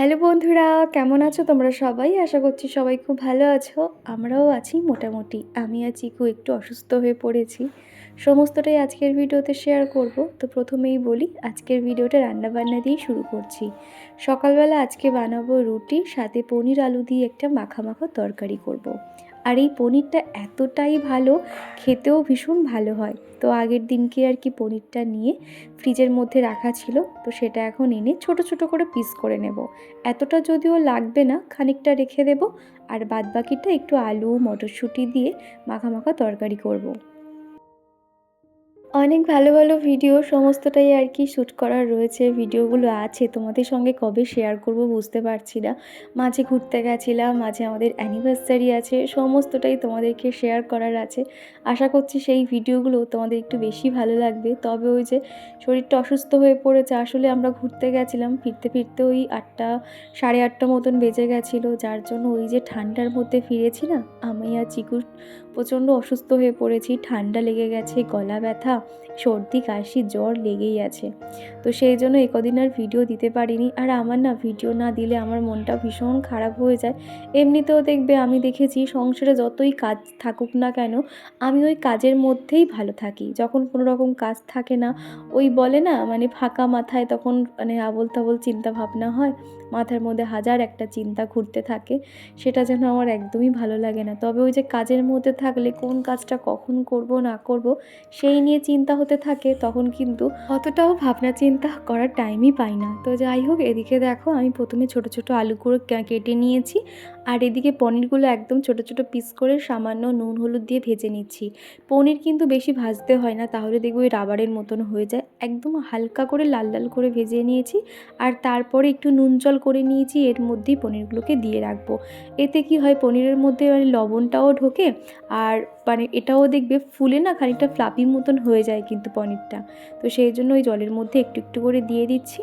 Hello বন্ধুরা, কেমন আছো তোমরা সবাই? আশা করছি সবাই খুব ভালো আছো। আমরাও আছি মোটামুটি। আমি আর চিকু একটু অসুস্থ হয়ে পড়েছি। সমস্তটাই আজকের ভিডিওতে শেয়ার করব। তো প্রথমেই বলি, আজকের ভিডিওটা রান্নাবান্না দিয়েই শুরু করছি। সকালবেলা আজকে বানাবো রুটি, সাথে পনির আলু দিয়ে একটা মাখা মাখা তরকারি করব। আর এই পনিরটা এতটাই ভালো, খেতেও ভীষণ ভালো হয়। তো আগের দিনকে আর কি পনিরটা নিয়ে ফ্রিজের মধ্যে রাখা ছিল, তো সেটা এখন এনে ছোট ছোট করে পিস করে নেব। এতটা যদিও লাগবে না, খানিকটা রেখে দেব। আর বাদবাকিটা একটু আলু মটরশুঁটি দিয়ে মাখা মাখা তরকারি করব। অনেক ভালো ভালো ভিডিও সমস্তটাই আর কি শ্যুট করার রয়েছে, ভিডিওগুলো আছে, তোমাদের সঙ্গে কবে শেয়ার করব বুঝতে পারছি না। মাঝে ঘুরতে গেছিলাম, মাঝে আমাদের অ্যানিভার্সারি আছে, সমস্তটাই তোমাদেরকে শেয়ার করার আছে। আশা করছি সেই ভিডিওগুলো তোমাদের একটু বেশি ভালো লাগবে। তবে ওই যে শরীরটা অসুস্থ হয়ে পড়েছে, আসলে আমরা ঘুরতে গেছিলাম, ফিরতে ফিরতে ওই 8টা 8:30 মতন বেজে গেছিলো, যার জন্য ওই যে ঠান্ডার মধ্যে ফিরেছি না, আমি আর চিকুর প্রচণ্ড অসুস্থ হয়ে পড়েছি। ঠান্ডা লেগে গেছে, গলা ব্যথা, সর্দি কাশি জ্বর লেগেই আছে। তো সেই জন্য কদিন আর ভিডিও দিতে পারিনি। আর আমার না ভিডিও না দিলে আমার মনটা ভীষণ খারাপ হয়ে যায়। এমনিতেও দেখবে, আমি দেখেছি সংসারে যতই কাজ থাকুক না কেন, আমি ওই কাজের মধ্যেই ভালো থাকি। যখন কোনো রকম কাজ থাকে না, ওই বলে না মানে ফাঁকা মাথায় তখন মানে আবোল তাবোল চিন্তা ভাবনা হয়, মাথার মধ্যে হাজার একটা চিন্তা ঘুরতে থাকে। সেটা যেন আমার একদমই ভালো লাগে না। তবে ওই যে কাজের মধ্যে থাকলে কোন কাজটা কখন করব না করব সেই নিয়ে চিন্তা হতে থাকে, তখন কিন্তু অতটাও ভাবনা চিন্তা করার টাইমই পাই না। তো যাই হোক, এদিকে দেখো আমি প্রথমে ছোট ছোট আলুগুলো কেটে নিয়েছি। আর এদিকে পনিরগুলো একদম ছোট ছোট পিস করে সামান্য নুন হলুদ দিয়ে ভেজে নিচ্ছি। পনির কিন্তু বেশি ভাজতে হয় না, তাহলে দেখবো ওই রাবারের মতন হয়ে যায়। একদম হালকা করে লাল লাল করে ভেজে নিয়েছি। আর তারপরে একটু নুন জল করে নিয়েছি, এর মধ্যেই পনিরগুলোকে দিয়ে রাখবো। এতে কি হয়, পনিরের মধ্যে মানে লবণটাও ঢোকে, আর মানে এটাও দেখবে ফুলে না খানিকটা ফ্লাপি মতন হয়ে যায় কিন্তু পনিরটা। তো সেই জন্য ওই জলের মধ্যে একটু একটু করে দিয়ে দিচ্ছি।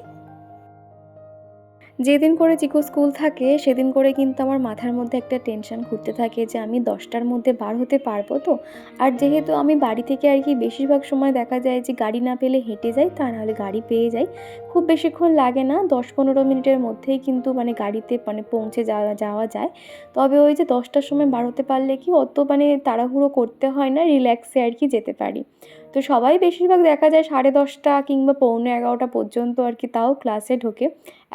যেদিন করে চিকু স্কুল থাকে সেদিন করে কিন্তু আমার মাথার মধ্যে একটা টেনশন ঘুরতে থাকে যে আমি 10টার মধ্যে বার হতে পারবো তো। আর যেহেতু আমি বাড়ি থেকে আর কি বেশিরভাগ সময় দেখা যায় যে গাড়ি না পেলে হেঁটে যাই, তা নাহলে গাড়ি পেয়ে যাই। খুব বেশিক্ষণ লাগে না, 10-15 মিনিটের মধ্যেই কিন্তু মানে গাড়িতে মানে পৌঁছে যাওয়া যায়। তবে ওই যে 10টার সময় বার হতে পারলে কি অত মানে তাড়াহুড়ো করতে হয় না, রিল্যাক্সে আর কি যেতে পারি। তো সবাই বেশিরভাগ দেখা যায় 10:30 কিংবা 11:45 পর্যন্ত আর কি তাও ক্লাসে ঢোকে।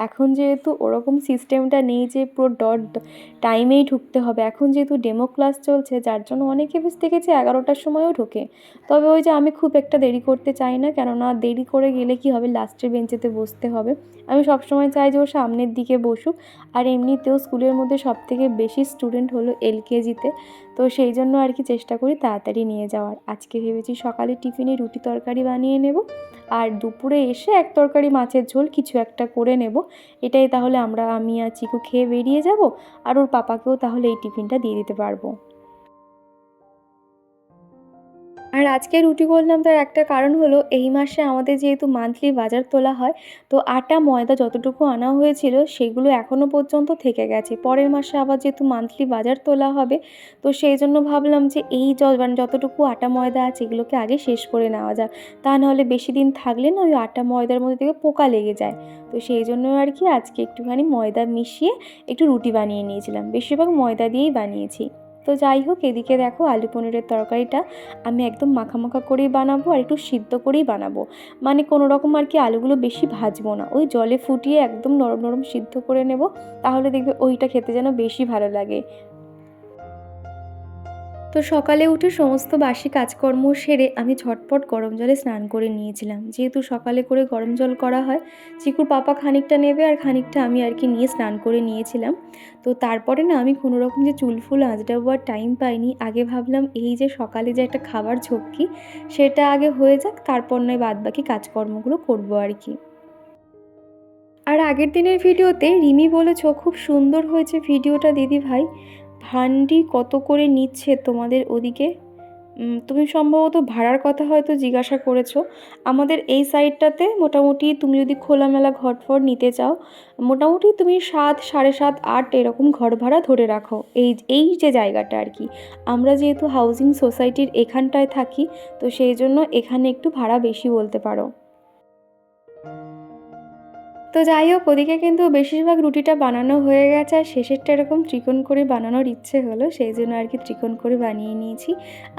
এখন যেহেতু ওরকম সিস্টেমটা নেই যে পুরো ডট টাইমেই ঢুকতে হবে, এখন যেহেতু ডেমো ক্লাস চলছে, যার জন্য অনেকে বেশ দেখেছি 11টার সময়ও ঢোকে। তবে ওই যে আমি খুব একটা দেরি করতে চাই না, কেননা দেরি করে গেলে কি হবে, লাস্টের বেঞ্চেতে বসতে হবে। আমি সবসময় চাই যে ও সামনের দিকে বসুক। আর এমনিতেও স্কুলের মধ্যে সবথেকে বেশি স্টুডেন্ট হলো LKG-তে। তো সেই জন্য আর কি চেষ্টা করি তাড়াতাড়ি নিয়ে যাওয়ার। আজকে ভেবেছি সকালে টিফিনে রুটি তরকারি বানিয়ে নেব, আর দুপুরে এসে এক তরকারি মাছের ঝোল কিছু একটা করে নেব। এটাই তাহলে আমি আর চিকু খেয়ে বেরিয়ে যাব, আর ওর পাপাকেও তাহলে এই টিফিনটা দিয়ে দিতে পারবো। আর আজকে রুটি করলাম, তার একটা কারণ হলো এই মাসে আমাদের যেহেতু মান্থলি বাজার তোলা হয়, তো আটা ময়দা যতটুকু আনা হয়েছিল সেগুলো এখনও পর্যন্ত থেকে গেছে। পরের মাসে আবার যেহেতু মান্থলি বাজার তোলা হবে, তো সেই জন্য ভাবলাম যে এই মানে যতটুকু আটা ময়দা আছে এগুলোকে আগে শেষ করে নেওয়া যাক। তা নাহলে বেশি দিন থাকলে না ওই আটা ময়দার মধ্যে থেকে পোকা লেগে যায়। তো সেই জন্য আর কি আজকে একটুখানি ময়দা মিশিয়ে একটু রুটি বানিয়ে নিয়েছিলাম, বেশিরভাগ ময়দা দিয়েই বানিয়েছি। তো যাই হোক, এদিকে দেখো আলু পনিরের তরকারিটা আমি একদম মাখা মাখা করেই বানাবো, আর একটু সিদ্ধ করেই বানাবো। মানে কোনো রকম আর কি আলুগুলো বেশি ভাজবো না, ওই জলে ফুটিয়ে একদম নরম নরম সিদ্ধ করে নেব। তাহলে দেখবে ওইটা খেতে যেন বেশি ভালো লাগে। তো সকালে উঠে সমস্ত বাসি কাজকর্ম সেরে আমি ঝটপট গরম জলে স্নান করে নিয়েছিলাম। যেহেতু সকালে করে গরম জল করা হয়, চিকুর পাপা খানিকটা নেবে আর খানিকটা আমি আর কি নিয়ে স্নান করে নিয়েছিলাম। তো তারপরে না আমি কোনো রকম যে চুল ফুল আঁচড়াবো আর টাইম পাইনি। আগে ভাবলাম এই যে সকালে যে একটা খাবার ঝক্কি, সেটা আগে হয়ে যাক, তারপর নয় বাদবাকি কাজকর্মগুলো করবো আর কি। আর আগের দিনের ভিডিওতে রিমি বলেছ খুব সুন্দর হয়েছে ভিডিওটা দিদি ভাই, ভান্ডি কত করে নিচ্ছে তোমাদের ওদিকে? তুমি সম্ভবত ভাড়ার কথা হয়তো জিজ্ঞাসা করেছো। আমাদের এই সাইডটাতে মোটামুটি তুমি যদি খোলামেলা ঘর ফর নিতে চাও, মোটামুটি তুমি 7, 7.5, 8 এরকম ঘর ভাড়া ধরে রাখো। এই যে জায়গাটা আর কি, আমরা যেহেতু হাউজিং সোসাইটির এখানটায় থাকি, তো সেই জন্য এখানে একটু ভাড়া বেশি বলতে পারো। তো যাই হোক, ওদিকে কিন্তু বেশিরভাগ রুটিটা বানানো হয়ে গেছে, আর শেষেরটা এরকম ত্রিকোণ করে বানানোর ইচ্ছে হলো, সেই জন্য আর কি ত্রিকোণ করে বানিয়ে নিয়েছি।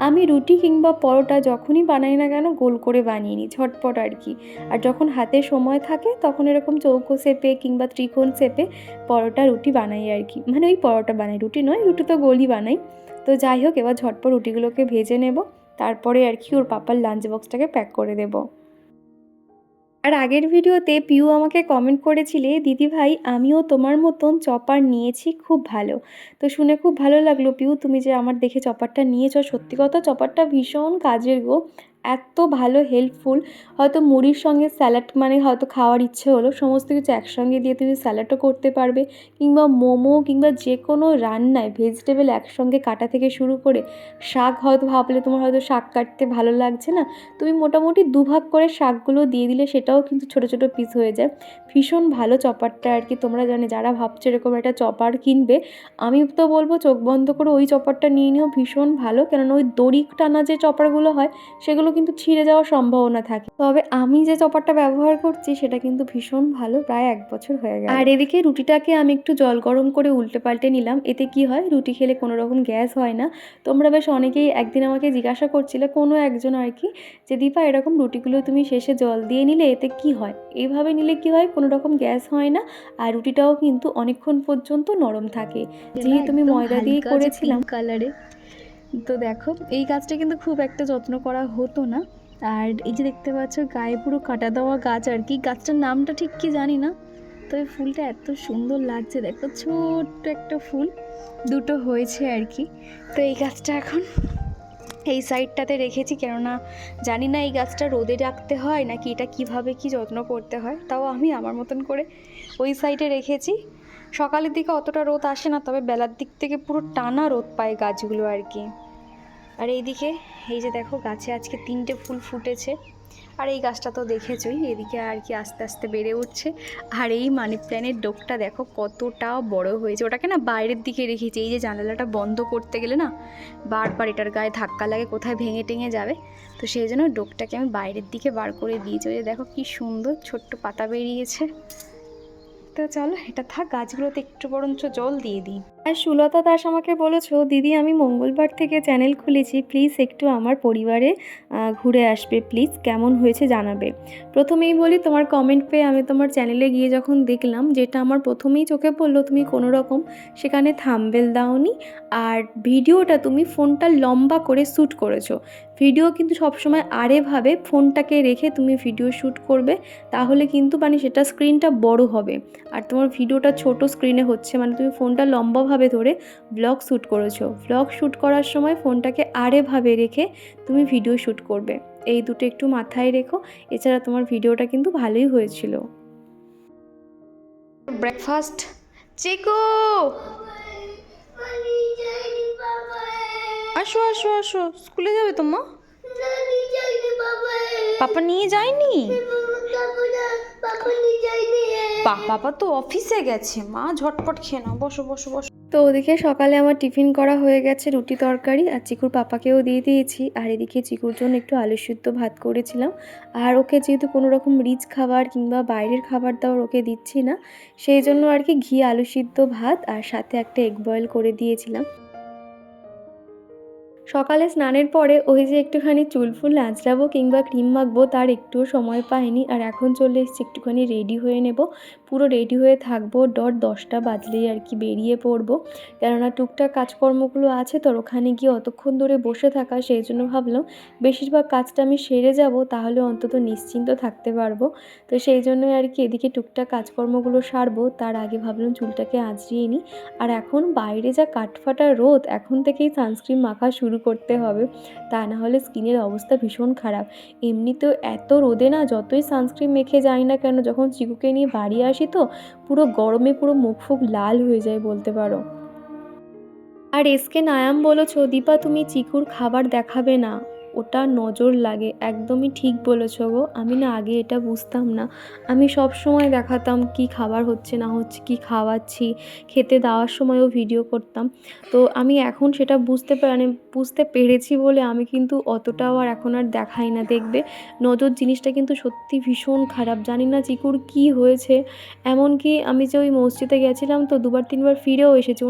আমি রুটি কিংবা পরোটা যখনই বানাই না কেন গোল করে বানিয়ে নিই, ঝটপট আর কি। আর যখন হাতে সময় থাকে তখন এরকম চৌকো শেপে কিংবা ত্রিকোণ শেপে পরোটা রুটি বানাই আর কি, মানে ওই পরোটা বানাই, রুটি নয়, রুটি তো গোলই বানাই। তো যাই হোক, এবার ঝটপট রুটিগুলোকে ভেজে নেব, তারপরে আর কি ওর পাপার লাঞ্চ বক্সটাকে প্যাক করে দেবো। আর আগের ভিডিওতে পিউ আমাকে কমেন্ট করেছিলে, দিদিভাই আমিও তোমার মতন চপার নিয়েছি, খুব ভালো। তো শুনে খুব ভালো লাগলো পিউ, তুমি যে আমার দেখে চপারটা নিয়েছো। সত্যি কথা, চপারটা ভীষণ কাজের গো, এত ভালো হেল্পফুল। হয়তো মুড়ির সঙ্গে স্যালাড, মানে হয়তো খাওয়ার ইচ্ছে হলো, সমস্ত কিছু একসঙ্গে দিয়ে তুমি স্যালাডও করতে পারবে, কিংবা মোমো কিংবা যে কোনো রান্নায় ভেজিটেবল একসঙ্গে কাটা থেকে শুরু করে শাক, হয়তো ভাবলে তোমার হয়তো শাক কাটতে ভালো লাগছে না, তুমি মোটামুটি দুভাগ করে শাকগুলো দিয়ে দিলে সেটাও কিন্তু ছোটো ছোটো পিস হয়ে যায়। ভীষণ ভালো চপারটা আর কি। তোমরা জানে যারা ভাবছো এরকম একটা চপার কিনবে, আমি তো বলবো চোখ বন্ধ করে ওই চপারটা নিয়ে নিও, ভীষণ ভালো। কেননা ওই দড়ি টানা যে চপারগুলো হয় সেগুলো কিন্তু ছিঁড়ে যাওয়ার সম্ভাবনা থাকে। তবে আমি যে চপারটা ব্যবহার করছি সেটা কিন্তু ভীষণ ভালো, প্রায় 1 বছর হয়ে গেল। আর এদিকে রুটিটাকে আমি একটু জল গরম করে উল্টে পাল্টে নিলাম। এতে কি হয়, রুটি খেলে কোনো রকম গ্যাস হয় না। তোমরা বেশ অনেকেই একদিন আমাকে জিজ্ঞাসা করছিলে, কোনো একজন আর কি, যে দীপা এরকম রুটিগুলো তুমি শেষে জল দিয়ে নিলে এতে কি হয়? এইভাবে নিলে কি হয়, কোনো রকম গ্যাস হয় না, আর রুটিটাও কিন্তু অনেকক্ষণ পর্যন্ত নরম থাকে। যেহেতু আমি ময়দা দিয়েই করেছিলাম কালারে। তো দেখো, এই গাছটা কিন্তু খুব একটা যত্ন করা হতো না। আর এই যে দেখতে পাচ্ছ গায়ে পুরো কাটা দেওয়া গাছ আর কি, গাছটার নামটা ঠিক কি জানি না, তবে ফুলটা এত সুন্দর লাগছে, দেখো ছোট্ট একটা ফুল, দুটো হয়েছে আর কি। তো এই গাছটা এখন এই সাইডটাতে রেখেছি, কেননা জানি না এই গাছটা রোদে রাখতে হয় নাকি এটা কিভাবে কি যত্ন করতে হয়, তাও আমি আমার মতন করে ওই সাইডে রেখেছি। সকালের দিকে অতটা রোদ আসে না, তবে বেলার দিক থেকে পুরো টানা রোদ পায় গাছগুলো আর কি। আর এইদিকে এই যে দেখো, গাছে আজকে 3টে ফুল ফুটেছে। আর এই গাছটা তো দেখেছই, এদিকে আর কি আস্তে আস্তে বেড়ে উঠছে। আর এই মানি প্ল্যান্টের ডোকটা দেখো কতটা বড় হয়েছে। ওটাকে না বাইরের দিকে রেখেছি, এই যে জানালাটা বন্ধ করতে গেলে না বারবার এটার গায়ে ধাক্কা লাগে, কোথায় ভেঙে টেঙে যাবে, তো সেই জন্য ডোকটাকে আমি বাইরের দিকে বার করে দিয়েছি। ওই যে দেখো কি সুন্দর ছোট্ট পাতা বেরিয়েছে। তো চলো এটা থাক, গাছগুলোতে একটু বরঞ্চ জল দিয়ে দিই। আর সুলতা দাস আমাকে বলেছো, দিদি আমি মঙ্গলবার থেকে চ্যানেল খুলেছি, প্লিজ একটু আমার পরিবারে ঘুরে আসবে, প্লিজ কেমন হয়েছে জানাবে। প্রথমেই বলি, তোমার কমেন্ট পেয়ে আমি তোমার চ্যানেলে গিয়ে যখন দেখলাম, যেটা আমার প্রথমেই চোখে পড়লো, তুমি কোনো রকম সেখানে থাম্বনেল দাওনি, আর ভিডিওটা তুমি ফোনটা লম্বা করে শ্যুট করেছো। ভিডিও কিন্তু সবসময় আড়েভাবে ফোনটাকে রেখে তুমি ভিডিও শ্যুট করবে, তাহলে কিন্তু মানে সেটা স্ক্রিনটা বড় হবে। আর তোমার ভিডিওটা ছোট স্ক্রিনে হচ্ছে, মানে তুমি ফোনটা লম্বাভাবে ধরে ব্লগ শ্যুট করেছো। ব্লগ শ্যুট করার সময় ফোনটাকে আড়েভাবে রেখে তুমি ভিডিও শ্যুট করবে, এই দুটো একটু মাথায় রেখো। এছাড়া তোমার ভিডিওটা কিন্তু ভালোই হয়েছিল। ব্রেকফাস্ট চিকু, আসো আসো আসো, স্কুলে যাবে তো মা? পাপা নিয়ে যায়নি? পাপা তো অফিসে গেছে, মা ঝটপট খেয়ে নাও, বসো বসো বসো। তো ওদিকে সকালে আমার টিফিন করা হয়ে গেছে, রুটি তরকারি, আর চিকুর পাপাকেও দিয়ে দিয়েছি। আর এদিকে চিকুর জন্য একটু আলু সিদ্ধ ভাত করেছিলাম। আর ওকে যেহেতু কোনো রকম রিচ খাবার কিংবা বাইরের খাবার দাবার ওকে দিচ্ছি না, সেই জন্য আর কি ঘি আলু সিদ্ধ ভাত আর সাথে একটা এগ বয়েল করে দিয়েছিলাম। সকালে স্নানের পরে ওই যে একটুখানি চুল ফুল আঁচড়াবো কিংবা ক্রিম মাখবো, তার একটুও সময় পাইনি। আর এখন চলে এসেছি একটুখানি রেডি হয়ে নেব, পুরো রেডি হয়ে থাকবো, 10টা বাজলেই আর কি বেরিয়ে পড়বো। কেননা টুকটাক কাজকর্মগুলো আছে, তো ওখানে গিয়ে অতক্ষণ ধরে বসে থাকা, সেই জন্য ভাবলাম বেশিরভাগ কাজটা আমি সেরে যাব, তাহলে অন্তত নিশ্চিন্ত থাকতে পারবো। তো সেই জন্যই আর কি এদিকে টুকটাক কাজকর্মগুলো সারবো, তার আগে ভাবলাম চুলটাকে আঁচড়িয়ে নিই। আর এখন বাইরে যা কাঠফাটা রোদ, এখন থেকেই সানস্ক্রিন মাখা শুরু করতে হবে, তা না হলে স্কিনের অবস্থা ভীষণ খারাপ। এমনিতেও এত রোদে না যতই সানস্ক্রিন মেখে যাই না কেন, যখন চিকুকে নিয়ে বাড়ি আসি তো পুরো গরমে পুরো মুখ ফুক লাল হয়ে যায় বলতে পারো। আর এসকে নায়াম বলেছো, দীপা তুমি চিকুর খাবার দেখাবে না, ওটা নজর লাগে। একদমই ঠিক বলেছ গো। আমি না আগে এটা বুঝতাম না। আমি সবসময় দেখাতাম কি খাবার হচ্ছে না হচ্ছে, কি খাওয়াচ্ছি, খেতে দেওয়ার সময়ও ভিডিও করতাম। তো আমি এখন সেটা বুঝতে পেরেছি বলে আমি কিন্তু অতটাও আর এখন আর দেখাই না। দেখবে নজর জিনিসটা কিন্তু সত্যি ভীষণ খারাপ। জানি না চিকুর কী হয়েছে। এমনকি আমি যে ওই মসজিদে গেছিলাম তো ২ বার ৩ বার ফিরেও এসেছি।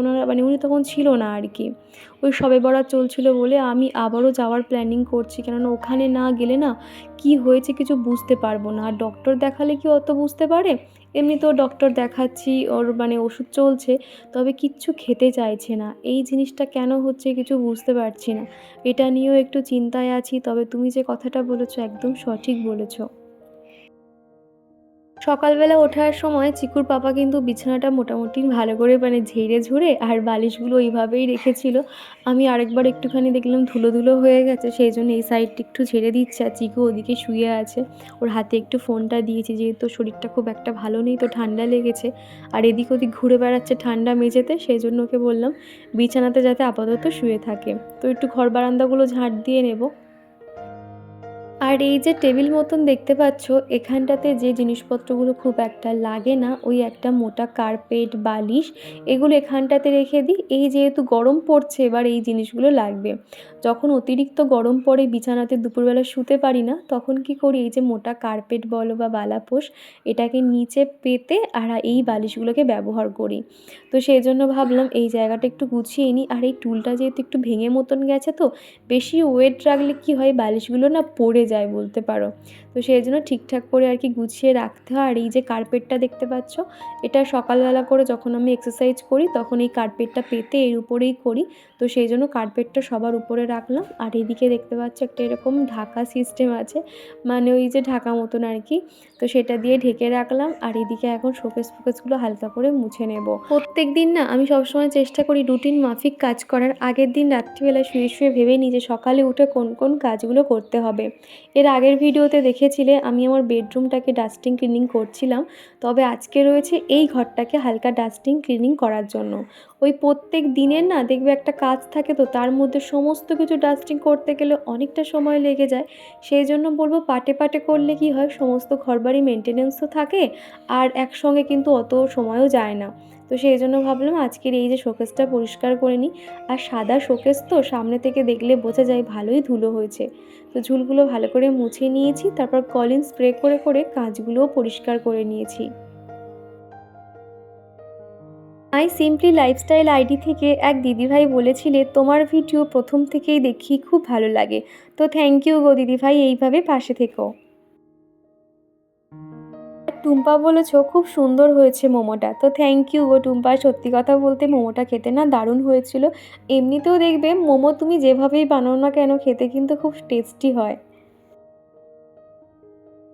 উনি তখন ছিল না আর কি। ওই শবে বরাত চলছিল বলে আমি আবারও যাওয়ার প্ল্যানিং করছি। কেননা ওখানে না গেলে না কি হয়েছে কিছু বুঝতে পারবো না। আর ডক্টর দেখালে কি অত বুঝতে পারে? এমনিতেও ডক্টর দেখাচ্ছি, ওর ওষুধ চলছে, তবে কিচ্ছু খেতে চাইছে না। এই জিনিসটা কেন হচ্ছে কিছু বুঝতে পারছি না। এটা নিয়েও একটু চিন্তায় আছি। তবে তুমি যে কথাটা বলেছো একদম সঠিক বলেছো। সকালবেলা ওঠার সময় চিকুর পাপা কিন্তু বিছানাটা মোটামুটি ভালো করে ঝেড়ে ঝুড়ে আর বালিশগুলো ওইভাবেই রেখেছিল। আমি আরেকবার একটুখানি দেখলাম ধুলো ধুলো হয়ে গেছে, সেই জন্য এই সাইডটা একটু ঝেড়ে দিচ্ছে আর চিকু ওদিকে শুয়ে আছে। ওর হাতে একটু ফোনটা দিয়েছি, যেহেতু শরীরটা খুব একটা ভালো নেই তো ঠান্ডা লেগেছে আর এদিক ওদিক ঘুরে বেড়াচ্ছে ঠান্ডা মেঝেতে, সেই জন্য ওকে বললাম বিছানাতে যাতে আপাতত শুয়ে থাকে। তো একটু ঘর বারান্দাগুলো ঝাঁট দিয়ে নেব। আর এই যে টেবিল মতন দেখতে পাচ্ছ, এখানটাতে যে জিনিসপত্রগুলো খুব একটা লাগে না, ওই একটা মোটা কার্পেট, বালিশ, এগুলো এখানটাতে রেখে দিই। এই যেহেতু গরম পড়ছে এবার এই জিনিসগুলো লাগবে। যখন অতিরিক্ত গরম পড়ে বিছানাতে দুপুরবেলা শুতে পারি না, তখন কি করি এই যে মোটা কার্পেট বলো বা বালাপোষ, এটাকে নিচে পেতে আর এই বালিশগুলোকে ব্যবহার করি। তো সেই জন্য ভাবলাম এই জায়গাটা একটু গুছিয়ে নিই। আর এই টুলটা যেহেতু একটু ভেঙে মতন গেছে, তো বেশি ওয়েট রাখলে কি হয় বালিশগুলো না পড়ে যায় বলতে পারো। তো সেই জন্য ঠিকঠাক করে আর কি গুছিয়ে রাখতে হয়। আর এই যে কার্পেটটা দেখতে পাচ্ছ, এটা সকালবেলা করে যখন আমি এক্সারসাইজ করি তখন এই কার্পেটটা পেতে এর উপরেই করি। তো সেই জন্য কার্পেটটা সবার উপরে রাখলাম। আর এদিকে দেখতে পাচ্ছ একটা এরকম ঢাকা সিস্টেম আছে, ওই যে ঢাকা মতন আর কি, তো সেটা দিয়ে ঢেকে রাখলাম। আর এদিকে এখন শোকেসগুলো হালকা করে মুছে নেব। প্রত্যেক দিন না আমি সবসময় চেষ্টা করি রুটিন মাফিক কাজ করার। আগের দিন রাত্রিবেলা শুয়ে শুয়ে ভেবে নিই যে সকালে উঠে কোন কোন কাজগুলো করতে হবে। এর আগের ভিডিওতে দেখেছিলে আমি আমার বেডরুমটাকে ডাস্টিং ক্লিনিং করছিলাম। তবে আজকে রয়েছে এই ঘরটাকে হালকা ডাস্টিং ক্লিনিং করার জন্য। ওই প্রত্যেক দিনের না দেখবে একটা কাজ থাকে, তো তার মধ্যে সমস্ত কিছু ডাস্টিং করতে গেলে অনেকটা সময় লেগে যায়। সেই জন্য বলবো পাটে পাটে করলে কি হয়, সমস্ত ঘরবাড়ি মেনটেনেন্সও থাকে আর একসঙ্গে কিন্তু অত সময়ও যায় না। তো সেই জন্য ভাবলাম আজকের এই যে শোকেসটা পরিষ্কার করে নিই। আর সাদা শোকেস তো সামনে থেকে দেখলে বোঝা যায় ভালোই ধুলো হয়েছে। তো ঝুলগুলো ভালো করে মুছে নিয়েছি, তারপর কলিন স্প্রে করে করে কাঁচগুলোও পরিষ্কার করে নিয়েছি। মাই সিম্পলি লাইফস্টাইল আইডি থেকে এক দিদিভাই বলেছিলে তোমার ভিডিও প্রথম থেকেই দেখি, খুব ভালো লাগে। তো থ্যাংক ইউ গো দিদিভাই, এইভাবে পাশে থেকো। টুম্পা বলেছো খুব সুন্দর হয়েছে মোমোটা। তো থ্যাংক ইউ গো টুম্পা, সত্যি কথা বলতে মোমোটা খেতে না দারুণ হয়েছিল। এমনিতেও দেখবে মোমো তুমি যেভাবেই বানাও না কেন খেতে কিন্তু খুব টেস্টি হয়।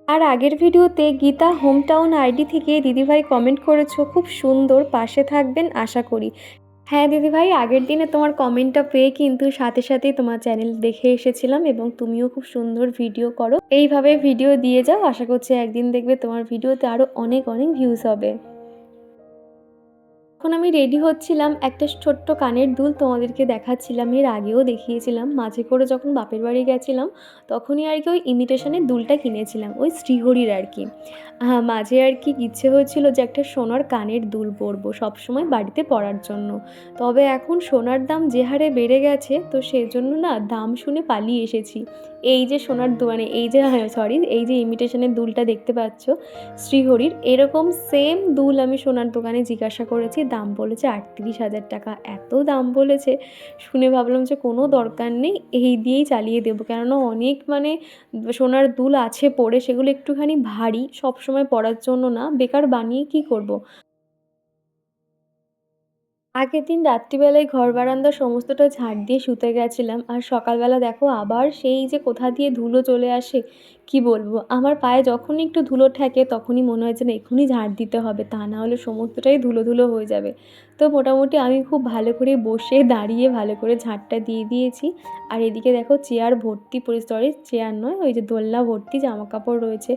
আর আগের ভিডিওতে গীতা হোম টাউন আইডি থেকে দিদিভাই কমেন্ট করেছো খুব সুন্দর, পাশে থাকবেন আশা করি। হ্যাঁ দিদিভাই, আগের দিনে তোমার কমেন্টটা পেয়ে কিন্তু সাথে সাথেই তোমার চ্যানেল দেখে এসেছিলাম এবং তুমিও খুব সুন্দর ভিডিও করো। এইভাবে ভিডিও দিয়ে যাও, আশা করছি একদিন দেখবে তোমার ভিডিওতে আরও অনেক অনেক ভিউজ হবে। এখন আমি রেডি হচ্ছিলাম, একটা ছোট্ট কানের দুল তোমাদেরকে দেখাচ্ছিলাম, এর আগেও দেখিয়েছিলাম। মাঝে করে যখন বাপের বাড়ি গেছিলাম তখনই আর কি ওই ইমিটেশনের দুলটা কিনেছিলাম, ওই শ্রীহরির আর কি। হ্যাঁ, মাঝে আর কি ইচ্ছে হয়েছিল যে একটা সোনার কানের দুল পরবো সবসময় বাড়িতে পরার জন্য। তবে এখন সোনার দাম যে হারে বেড়ে গেছে, তো সেজন্য না দাম শুনে পালিয়ে এসেছি। এই যে সোনার দোকানে এই যে এই যে ইমিটেশনের দুলটা দেখতে পাচ্ছ শ্রীহরির, এরকম সেম দুল আমি সোনার দোকানে জিজ্ঞাসা করেছি, দাম বলেছে ৩৮,০০০ টাকা। এত দাম বলেছে, শুনে ভাবলাম যে কোনো দরকার নেই, এই দিয়েই চালিয়ে দেবো। কেননা অনেক সোনার দুল আছে পরে, সেগুলো একটুখানি ভারী, সবসময় পরার জন্য না, বেকার বানিয়ে কি করব। আগের দিন রাত্রিবেলায় ঘর বারান্দা সমস্তটা ঝাড় দিয়ে শুতে গেছিলাম আর সকালবেলা দেখো আবার সেই যে কোথা দিয়ে ধুলো চলে আসে, কি বলবো, আমার পায়ে যখনই একটু ধুলো ঠেকে তখনই মনে হয় যেন এক্ষুনি ঝাড় দিতে হবে, তা না হলে সমস্তটাই ধুলো ধুলো হয়ে যাবে। তো মোটামুটি আমি খুব ভালো করে বসে দাঁড়িয়ে ভালো করে ঝাড়টা দিয়ে দিয়েছি। আর এদিকে দেখো চেয়ার ভর্তি, সরি চেয়ার নয়, ওই যে দোলনা ভর্তি জামা কাপড় রয়েছে।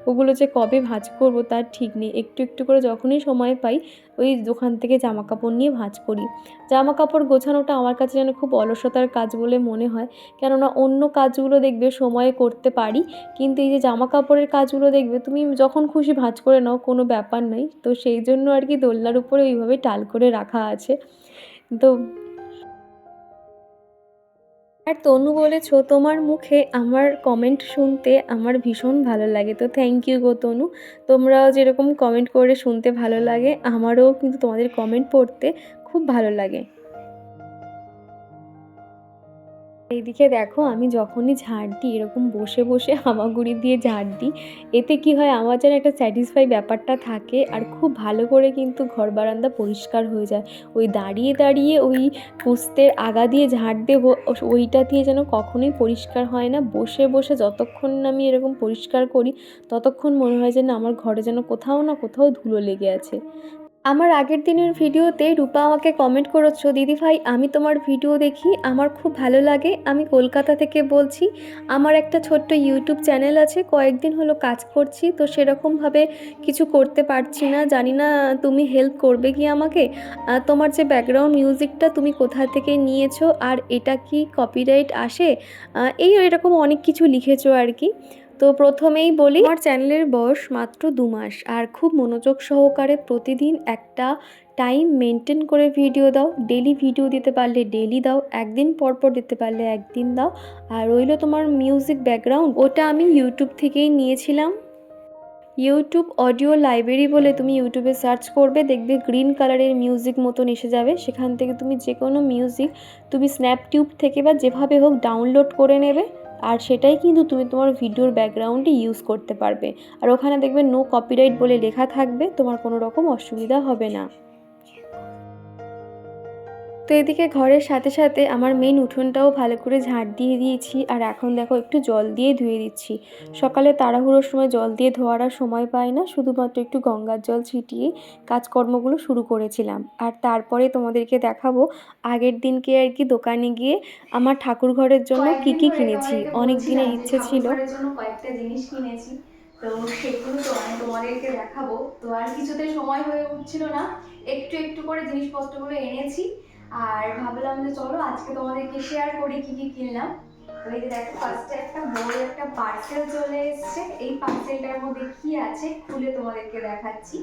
ওগুলো যে কবে ভাঁজ করবো তার ঠিক নেই, একটু একটু করে যখনই সময় পাই ওই দোকান থেকে জামা কাপড় নিয়ে ভাঁজ করি। জামা কাপড় গোছানোটা আমার কাছে যেন খুব অলসতার কাজ বলে মনে হয়, কেননা অন্য কাজগুলো দেখবে সময়ে করতে পারি, কিন্তু এই যে জামা কাপড়ের কাজগুলো দেখবে তুমি যখন খুশি ভাঁজ করে নাও, কোনো ব্যাপার নেই। তো সেই জন্য আর কি দোলনার উপরে ওইভাবে টাল করে রাখা আছে। তো আর তনু বলেছো তোমার মুখে আমার কমেন্ট শুনতে আমার ভীষণ ভালো লাগে। তো থ্যাংক ইউ গো তনু, তোমরাও যেরকম কমেন্ট করে শুনতে ভালো লাগে, আমারও কিন্তু তোমাদের কমেন্ট পড়তে খুব ভালো লাগে। এইদিকে দেখো আমি যখনই ঝাড় দিই এরকম বসে বসে হামাগুড়ি দিয়ে ঝাড় দিই, এতে কি হয় আমার যেন একটা স্যাটিসফাই ব্যাপারটা থাকে, আর খুব ভালো করে কিন্তু ঘর বারান্দা পরিষ্কার হয়ে যায়। ওই দাঁড়িয়ে দাঁড়িয়ে ওই পুস্তের আগা দিয়ে ঝাড় দেবো, ওইটা দিয়ে যেন কখনোই পরিষ্কার হয় না। বসে বসে যতক্ষণ না আমি এরকম পরিষ্কার করি ততক্ষণ মনে হয় যেন আমার ঘরে যেন কোথাও না কোথাও ধুলো লেগে আছে। আমার আগের দিনের ভিডিওতে রূপা আমাকে কমেন্ট করেছো, দিদিভাই আমি তোমার ভিডিও দেখি, আমার খুব ভালো লাগে, আমি কলকাতা থেকে বলছি, আমার একটা ছোট্ট ইউটিউব চ্যানেল আছে, কয়েকদিন হলো কাজ করছি, তো সেরকমভাবে কিছু করতে পারছি না, জানি না তুমি হেল্প করবে কি আমাকে। তোমার যে ব্যাকগ্রাউন্ড মিউজিকটা তুমি কোথা থেকে নিয়েছো, আর এটা কি কপিরাইট আসে, এই এরকম অনেক কিছু লিখেছো আর কি। তো প্রথমেই বলি, আমার চ্যানেলের বয়স মাত্র 2 মাস, আর খুব মনোযোগ সহকারে প্রতিদিন একটা টাইম মেনটেন করে ভিডিও দাও। ডেলি ভিডিও দিতে পারলে ডেলি দাও, একদিন পর পর দিতে পারলে একদিন দাও। আর রইলো তোমার মিউজিক ব্যাকগ্রাউন্ড, ওটা আমি ইউটিউব থেকেই নিয়েছিলাম। ইউটিউব অডিও লাইব্রেরি বলে তুমি ইউটিউবে সার্চ করবে, দেখবে গ্রিন কালারের মিউজিক মতন এসে যাবে, সেখান থেকে তুমি যে কোনো মিউজিক তুমি স্ন্যাপটিউব থেকে বা যেভাবে হোক ডাউনলোড করে নেবে, আর সেটাই কিন্তু তুমি তোমার ভিডিওর ব্যাকগ্রাউন্ডে ইউজ করতে পারবে। আর ওখানে দেখবে নো কপিরাইট বলে লেখা থাকবে, তোমার কোনো রকম অসুবিধা হবে না। তো এদিকে ঘরের সাথে সাথে আমার মেন উঠোনটাও ভালো করে ঝাড় দিয়ে দিয়েছি, আর এখন দেখো একটু জল দিয়ে ধুয়ে দিচ্ছি। সকালে তাড়াহুড়োর সময় জল দিয়ে ধোয়ার আর সময় পাই না, শুধুমাত্র একটু গঙ্গার জল ছিটিয়ে কাজকর্মগুলো শুরু করেছিলাম। আর তারপরে তোমাদেরকে দেখাবো আগের দিনকে আর কি দোকানে গিয়ে আমার ঠাকুর ঘরের জন্য কি কি কিনেছি। অনেক দিনের ইচ্ছে ছিল, ঠাকুর ঘরের জন্য কয়েকটা জিনিস কিনেছি, তো সেগুলো তো আমি তোমাদেরকে দেখাবো। তো আর কিছুতে সময় হয়ে উঠছিল না, একটু একটু করে জিনিসপত্রগুলো এনেছি, আর ভাবলাম যে চলো আজকে তোমাদেরকে শেয়ার করি কি কি কিনলাম। তো এই যে দেখো ফার্স্টে একটা বড় একটা পার্সেল চলে এসেছে। এই পার্সেলটার মধ্যে কি আছে খুলে তোমাদেরকে দেখাচ্ছি।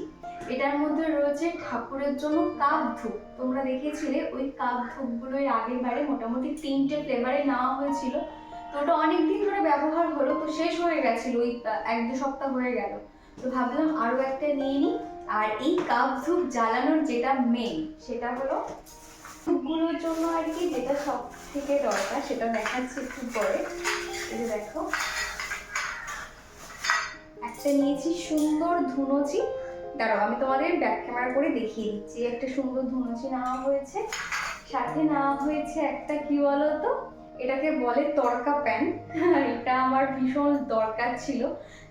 এটার মধ্যে রয়েছে ঠাকুরের জন্য কাপ ধূপ। তোমরা দেখেছিলে ওই কাপ ধূপগুলোর আগের বারে মোটামুটি 3টে ফ্লেভারে নেওয়া হয়েছিল, তো ওটা অনেকদিন ধরে ব্যবহার হলো, তো শেষ হয়ে গেছিল, ওই 1-2 সপ্তাহ হয়ে গেল, তো ভাবলাম আরো একটা নিয়ে নিই। আর এই কাপ ধূপ জ্বালানোর যেটা মেইন সেটা হলো ধূপগুলোর জন্য আর কি, যেটা সব থেকে দরকার সেটা দেখাচ্ছি একটু পরে। এই যে দেখো একটা নিয়েছি সুন্দর ধুনুচি, দাঁড়াও আমি তোমাদের ব্যাক ক্যামেরা করে দেখিয়ে দিচ্ছি। একটা সুন্দর ধুনুচি নেওয়া হয়েছে, সাথে নেওয়া হয়েছে একটা কি বলতো, এটাকে বলে তড়কা প্যান। এটা আমার ভীষণ দরকার ছিল,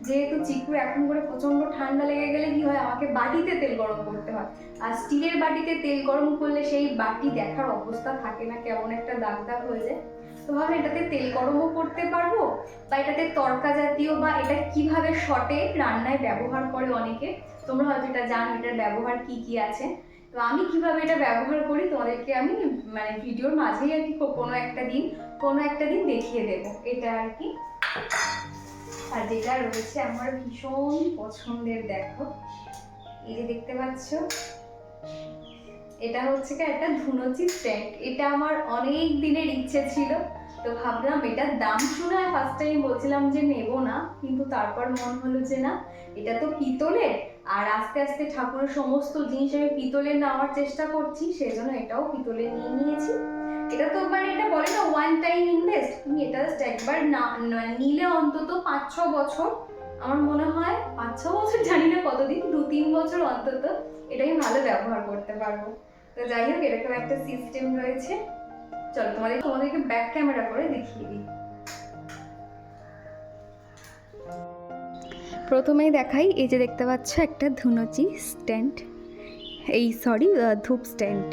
যেহেতু চিকুর এখন করে প্রচন্ড ঠান্ডা লেগে গেলে কি হয় আমাকে বাটিতে তেল গরম করতে হয়, আর স্টিলের বাটিতে তেল গরম করলে সেই বাটি দেখার অবস্থা থাকে না, কেমন একটা দাগ দাগ হয়ে যায়। তো ভাবে এটাতে তেল গরমও করতে পারবো, বা এটাতে তড়কা জাতীয়, বা এটা কিভাবে শটে রান্নায় ব্যবহার করে অনেকে, তোমরা হয়তো এটা জানো এটার ব্যবহার কি কি আছে। তো আমি কিভাবে এটা ব্যবহার করি তোমাদেরকে আমি মানে ভিডিওর মাঝেই আর কি কোনো একটা দিন দেখিয়ে দেবো এটা আর কি। আর যেটা রয়েছে আমার ভীষণ পছন্দের, দেখো এই যে দেখতে পাচ্ছ, এটা হচ্ছে কি একটা ধুনুচি স্ট্যান্ড। এটা আমার অনেক দিনের ইচ্ছে ছিল, তো ভাবলাম এটার দাম শুনে ফার্স্ট টাইম বলছিলাম যে নেব না, কিন্তু তারপর মন হলো যে না এটা তো পিতলের, আর আস্তে আস্তে ঠাকুরের সমস্ত জিনিস আমি পিতলের নেওয়ার চেষ্টা করছি, সেজন্য এটাও পিতলের নিয়ে নিয়েছি। এটা তো মানে এটা বলে না ওয়ান টাইম ইনভেস্ট, তুমি এটা জাস্ট একবার না নিলে অন্তত 5-6 বছর, আমার মনে হয় 5-6 বছর, জানি না কতদিন, 2-3 বছর অন্তত এটাই ভালো ব্যবহার করতে পারবো। তো যাই হোক এরকম একটা সিস্টেম রয়েছে। চলো তোমাদেরকে ব্যাক ক্যামেরা করে দেখিয়ে দিই। প্রথমেই দেখাই, এই যে দেখতে পাচ্ছ একটা ধুনুচি স্ট্যান্ড, ধূপ স্ট্যান্ড।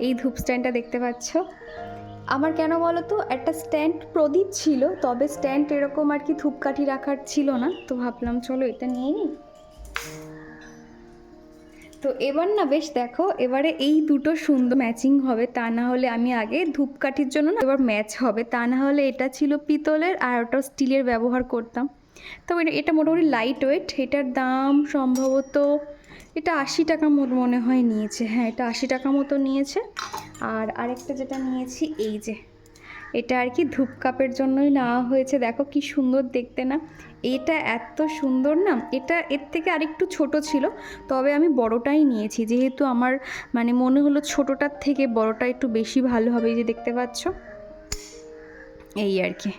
এই ধূপ স্ট্যান্ডটা দেখতে পাচ্ছ। আমার কেন বলো তো, একটা স্ট্যান্ড প্রদীপ ছিল, তবে স্ট্যান্ড এরকম আর কি ধূপকাঠি রাখার ছিল না, তো ভাবলাম চলো এটা নিয়ে নিই। তো এবার না বেশ দেখো, এবারে এই দুটো সুন্দর ম্যাচিং হবে, তা না হলে আমি আগে ধূপকাঠির জন্য না এবার ম্যাচ হবে, তা না হলে এটা ছিল পিতলের আর ওটা স্টিলের ব্যবহার করতাম। তো এটা মোটামুটি লাইট ওয়েট, এটার দাম সম্ভবত এটা 80 টাকা মনে হয় নিয়েছে। হ্যাঁ, এটা 80 টাকা মতো নিয়েছে। আর আরেকটা যেটা নিয়েছি, এই যে এটা আর কি ধূপ কাপের জন্যই নেওয়া হয়েছে। দেখো কি সুন্দর দেখতে না, এটা এত সুন্দর না। এটা এর থেকে আরেকটু ছোট ছিল, তবে আমি বড়টাই নিয়েছি, যেহেতু আমার মানে মনে হলো ছোটোটার থেকে বড়টা একটু বেশি ভালো হবে। এই যে দেখতে পাচ্ছ, এই আর কি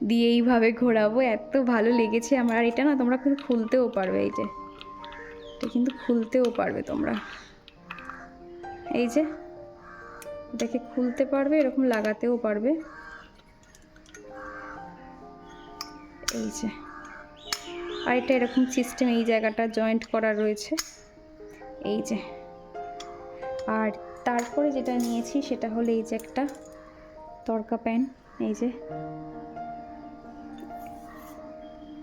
দিয়ে এইভাবে ঘোরাবো, এত ভালো লেগেছে আমার। আর এটা না তোমরা কিন্তু খুলতেও পারবে, এই যে এটা কিন্তু খুলতেও পারবে তোমরা, এই যে এটাকে খুলতে পারবে, এরকম লাগাতেও পারবে, এই যে। আর এটা এরকম সিস্টেম, এই জায়গাটা জয়েন্ট করা রয়েছে, এই যে। আর তারপরে যেটা নিয়েছি সেটা হলো এই যে একটা তড়কা প্যান, এই যে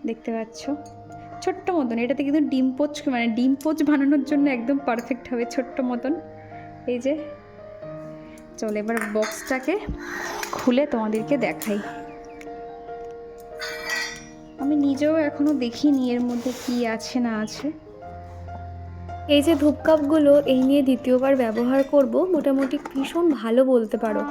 দেখতে পাচ্ছ, ছোট্ট মতন। এটাতে কিন্তু ডিম পোচ বানানোর জন্য একদম পারফেক্ট হবে, ছোট্ট মতন। এই যে চলো এবার বক্সটাকে খুলে তোমাদেরকে দেখাই। আমি নিজেও এখনো দেখিনি এর মধ্যে কি আছে না আছে। এই যে ধূপকাপগুলো, এই নিয়ে দ্বিতীয়বার ব্যবহার করব, মোটামুটি ভীষণ ভালো বলতে পারো।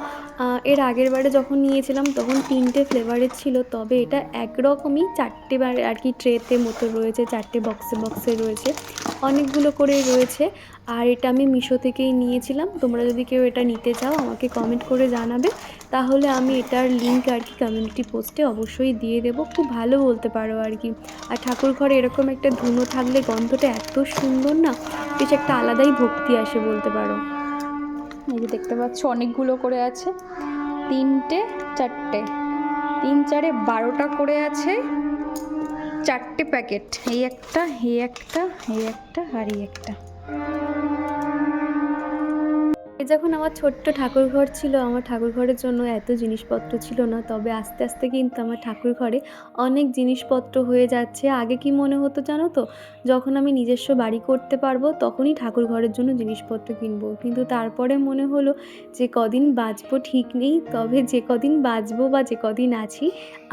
এর আগের বারে যখন নিয়েছিলাম তখন 3টে ফ্লেভারের ছিল, তবে এটা একরকমই 4টে বার আর কি ট্রেতে মতো রয়েছে, 4টে বক্সে রয়েছে, অনেকগুলো করে রয়েছে। আর এটা আমি মিশো থেকেই নিয়েছিলাম। তোমরা যদি কেউ এটা নিতে চাও আমাকে কমেন্ট করে জানাবে, তাহলে আমি এটার লিঙ্ক আর কি কমিউনিটি পোস্টে অবশ্যই দিয়ে দেবো। খুব ভালো বলতে পারো আর কি। আর ঠাকুর ঘরে এরকম একটা ধুনো থাকলে গন্ধটা এত সুন্দর না, বেশ একটা আলাদাই ভক্তি আসে বলতে পারো। এই যে দেখতে পাচ্ছ অনেকগুলো করে আছে, 3টে 4টে, 3 4 12টা করে আছে, 4টে প্যাকেট, এই একটা, এই একটা, এই একটা, আর এই একটা। যখন আমার ছোট্ট ঠাকুরঘর ছিল, আমার ঠাকুরঘরের জন্য এত জিনিসপত্র ছিল না, তবে আস্তে আস্তে কিন্তু আমার ঠাকুরঘরে অনেক জিনিসপত্র হয়ে যাচ্ছে। আগে কি মনে হতো জানো তো, যখন আমি নিজস্ব বাড়ি করতে পারবো তখনই ঠাকুরঘরের জন্য জিনিসপত্র কিনবো, কিন্তু তারপরে মনে হলো যে কদিন বাঁচবো ঠিক নেই, তবে যে কদিন বাঁচবো বা যে কদিন আছি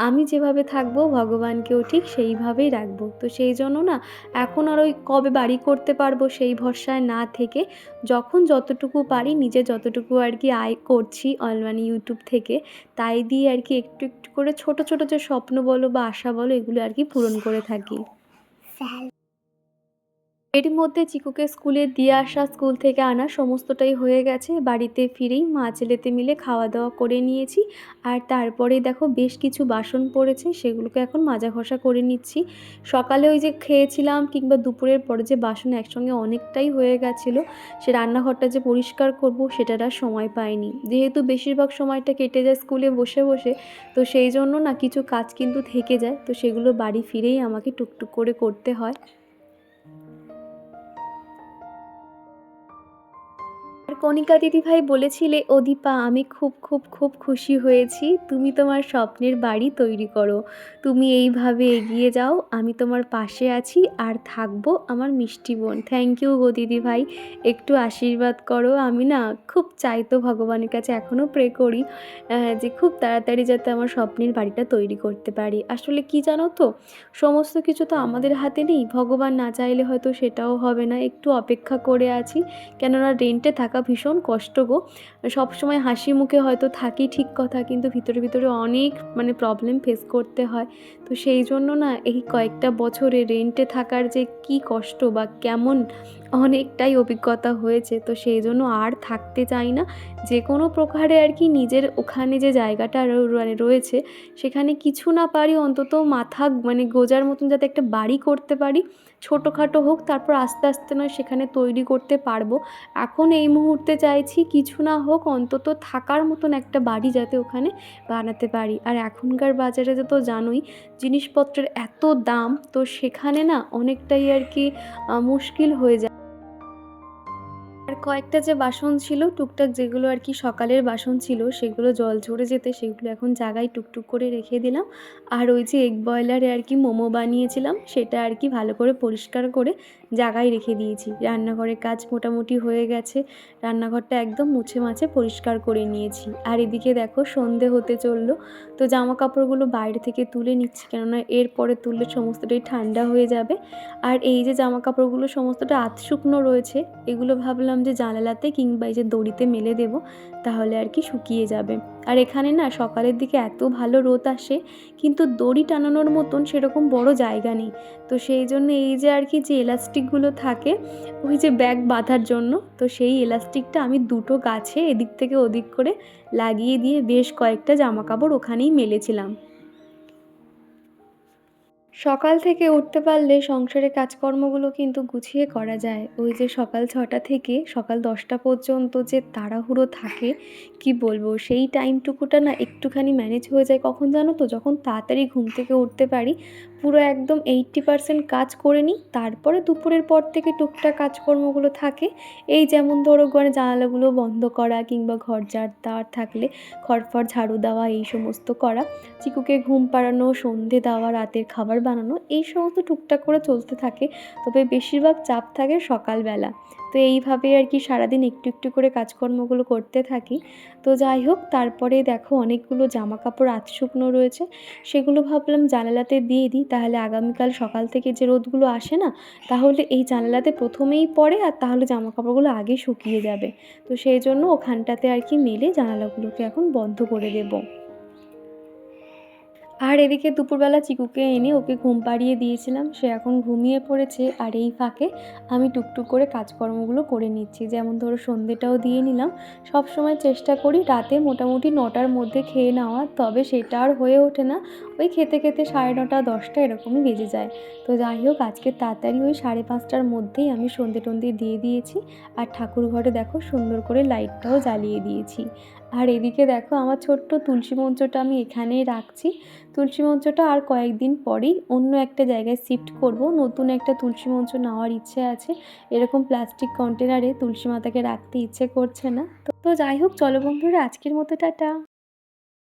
আমি যেভাবে থাকবো ভগবানকেও ঠিক সেইভাবেই রাখবো। তো সেই জন্য না এখন আর ওই কবে বাড়ি করতে পারবো সেই ভরসায় না থেকে, যখন যতটুকু পারি নিজে যতটুকু আর কি আয় করছি মানে ইউটিউব থেকে, তাই দিয়ে আর কি একটু একটু করে ছোট ছোট যে স্বপ্ন বলো বা আশা বলো, এগুলো আর কি পূরণ করে থাকি। এরই মধ্যে চিকুকে স্কুলে দিয়ে আসা, স্কুল থেকে আনা সমস্তটাই হয়ে গেছে। বাড়িতে ফিরেই মা ছেলেতে মিলে খাওয়া দাওয়া করে নিয়েছি। আর তারপরে দেখো বেশ কিছু বাসন পড়েছে, সেগুলোকে এখন মাজা ঘষা করে নিচ্ছি। সকালে ওই যে খেয়েছিলাম কিংবা দুপুরের পরে যে বাসন একসঙ্গে অনেকটাই হয়ে গেছিলো, সে রান্নাঘরটা যে পরিষ্কার করব সেটার আর সময় পাইনি, যেহেতু বেশিরভাগ সময়টা কেটে যায় স্কুলে বসে বসে, তো সেই জন্য না কিছু কাজ কিন্তু থেকে যায়, তো সেগুলো বাড়ি ফিরেই আমাকে টুকটুক করে করতে হয়। আর কণিকা দিদিভাই বলেছিলে, ও দীপা আমি খুব খুব খুব খুশি হয়েছি, তুমি তোমার স্বপ্নের বাড়ি তৈরি করো, তুমি এইভাবে এগিয়ে যাও, আমি তোমার পাশে আছি আর থাকবো আমার মিষ্টি বোন। থ্যাংক ইউ গো দিদিভাই, একটু আশীর্বাদ করো। আমি না খুব চাইতো ভগবানের কাছে, এখনও প্রে করি যে খুব তাড়াতাড়ি যাতে আমার স্বপ্নের বাড়িটা তৈরি করতে পারি। আসলে কি জানো তো, সমস্ত কিছু তো আমাদের হাতে নেই, ভগবান না চাইলে হয়তো সেটাও হবে না। একটু অপেক্ষা করে আছি, কেননা রেন্টে থাকা ভীষণ কষ্ট গো। সবসময় হাসি মুখে হয়তো থাকি ঠিক কথা, কিন্তু ভিতরে ভিতরে অনেক মানে প্রবলেম ফেস করতে হয়। তো সেই জন্য না এই কয়েকটা বছরে রেন্টে থাকার যে কি কষ্ট বা কেমন, অনেকটাই অভিজ্ঞতা হয়েছে। তো সেই জন্য আর থাকতে চাই না, যে কোনো প্রকারে আর কি নিজের ওখানে যে জায়গাটা মানে রয়েছে সেখানে কিছু না পারি অন্তত মাথা মানে গোজার মতন যাতে একটা বাড়ি করতে পারি, ছোটোখাটো হোক, তারপর আস্তে আস্তে নয় সেখানে তৈরি করতে পারবো। এখন এই মুহূর্তে চাইছি কিছু না হোক অন্তত থাকার মতন একটা বাড়ি যাতে ওখানে বানাতে পারি। আর এখনকার বাজারে তো জানোই জিনিসপত্রের এত দাম, তো সেখানে না অনেকটাই আর কি মুশকিল হয়ে যায়। আর কয়েকটা যে বাসন ছিল টুকটাক, যেগুলো আর কি সকালের বাসন ছিল, সেগুলো জল ঝরে যেতে সেগুলো এখন জায়গায় টুকটুক করে রেখে দিলাম। আর ওই যে এগ বয়লারে আর কি মোমো বানিয়েছিলাম, সেটা আর কি ভালো করে পরিষ্কার করে জায়গায় রেখে দিয়েছি। রান্নাঘরের কাজ মোটামুটি হয়ে গেছে, রান্নাঘরটা একদম মুছে মাছে পরিষ্কার করে নিয়েছি। আর এদিকে দেখো সন্ধে হতে চললো, তো জামা কাপড়গুলো বাইরে থেকে তুলে নিচ্ছি, কেননা এরপরে তুললে সমস্তটাই ঠান্ডা হয়ে যাবে। আর এই যে জামা কাপড়গুলো সমস্তটা আধ শুকনো রয়েছে, এগুলো ভাবলাম যে জানালাতে কিংবা এই যে দড়িতে মেলে দেব, তাহলে আর কি শুকিয়ে যাবে। আর এখানে না সকালের দিকে এত ভালো রোদ আসে, কিন্তু দড়ি টানানোর মতন সেরকম বড় জায়গা নেই। তো সেই জন্য এই যে আর কি যে এলাস্টিকগুলো থাকে ওই যে ব্যাগ বাঁধার জন্য, তো সেই এলাস্টিকটা আমি দুটো গাছে এদিক থেকে ওদিক করে লাগিয়ে দিয়ে বেশ কয়েকটা জামা কাপড় ওখানেই মেলেছিলাম। সকাল থেকে উঠতে পারলে সংসারের কাজকর্মগুলো কিন্তু গুছিয়ে করা যায়। ওই যে সকাল ৬টা থেকে সকাল ১০টা পর্যন্ত যে তাড়াহুড়ো থাকে, কি বলবো, সেই টাইমটুকুটা না একটুখানি ম্যানেজ হয়ে যায় কখন জানো তো? যখন তাড়াতাড়ি ঘুম থেকে উঠতে পারি, পুরো একদম 80% কাজ করে নিই, তারপরে দুপুরের পর থেকে টুকটাক কাজকর্মগুলো থাকে। এই যেমন ধরো ঘরে জানালাগুলো বন্ধ করা, কিংবা ঘর ঝাড় দেওয়ার থাকলে ঘর-ফর ঝাড়ু দেওয়া, এই সমস্ত করা। চিকুকে ঘুম পাড়ানো, সন্ধে দেওয়া, রাতের খাবার বানানো, এই সমস্ত টুকটাক করে চলতে থাকে। তবে বেশিরভাগ চাপ থাকে সকালবেলা। তো এইভাবেই আর কি সারাদিন একটু একটু করে কাজকর্মগুলো করতে থাকি। তো যাই হোক, তারপরে দেখো অনেকগুলো জামা কাপড় আধ শুকনো রয়েছে, সেগুলো ভাবলাম জানালাতে দিয়ে দিই, তাহলে আগামীকাল সকাল থেকে যে রোদগুলো আসে না, তাহলে এই জানালাতে প্রথমেই পড়ে, আর তাহলে জামা কাপড়গুলো আগে শুকিয়ে যাবে। তো সেই জন্য ওখানটাতে আর কি মেলে জানালাগুলোকে এখন বন্ধ করে দেবো। আর এদিকে দুপুরবেলা চিকুকে এনে ওকে ঘুম পাড়িয়ে দিয়েছিলাম, সে এখন ঘুমিয়ে পড়েছে। আর এই ফাঁকে আমি টুকটুক করে কাজকর্মগুলো করে নিচ্ছি, যেমন ধরো সন্ধেটাও দিয়ে নিলাম। সব সময় চেষ্টা করি রাতে মোটামুটি 9টার মধ্যে খেয়ে নেওয়া, তবে সেটা আর হয়ে ওঠে না। ওই খেতে খেতে 9:30 10টা এরকমই বেজে যায়। তো যাই হোক, আজকে তাড়াতাড়ি ওই 5:30টার মধ্যেই আমি সন্ধে টন্ধে দিয়ে দিয়েছি। আর ঠাকুর ঘরে দেখো সুন্দর করে লাইটটাও জ্বালিয়ে দিয়েছি। আর এদিকে দেখো আমার ছোট্ট তুলসী মঞ্চটা আমি এখানেই রাখছি। তুলসী মঞ্চটা আর কয়েকদিন পরেই অন্য একটা জায়গায় শিফট করব। নতুন একটা তুলসী মঞ্চ নেওয়ার ইচ্ছে আছে। এরকম প্লাস্টিক কন্টেনারে তুলসী মাতাকে রাখতে ইচ্ছে করছে না। তো যাই হোক, চলো বন্ধুরা, আজকের মতো টাটা।